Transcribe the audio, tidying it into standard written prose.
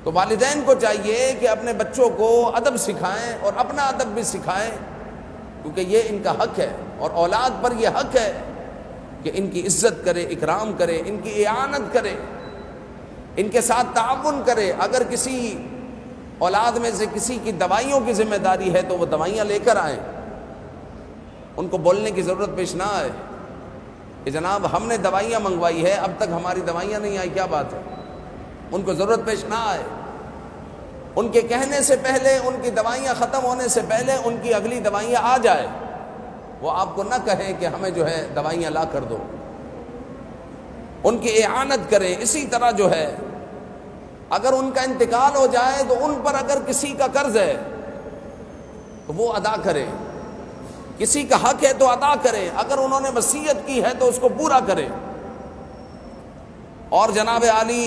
تو والدین کو چاہیے کہ اپنے بچوں کو ادب سکھائیں اور اپنا ادب بھی سکھائیں، کیونکہ یہ ان کا حق ہے، اور اولاد پر یہ حق ہے کہ ان کی عزت کرے، اکرام کرے، ان کی اعانت کرے، ان کے ساتھ تعاون کرے۔ اگر کسی اولاد میں سے کسی کی دوائیوں کی ذمہ داری ہے تو وہ دوائیاں لے کر آئیں، ان کو بولنے کی ضرورت پیش نہ آئے کہ جناب ہم نے دوائیاں منگوائی ہے، اب تک ہماری دوائیاں نہیں آئی، کیا بات ہے؟ ان کو ضرورت پیش نہ آئے۔ ان کے کہنے سے پہلے، ان کی دوائیاں ختم ہونے سے پہلے ان کی اگلی دوائیاں آ جائے، وہ آپ کو نہ کہیں کہ ہمیں جو ہے دوائیاں لا کر دو، ان کی اعانت کریں۔ اسی طرح جو ہے اگر ان کا انتقال ہو جائے تو ان پر اگر کسی کا قرض ہے تو وہ ادا کریں، کسی کا حق ہے تو ادا کریں، اگر انہوں نے وصیت کی ہے تو اس کو پورا کریں۔ اور جناب عالی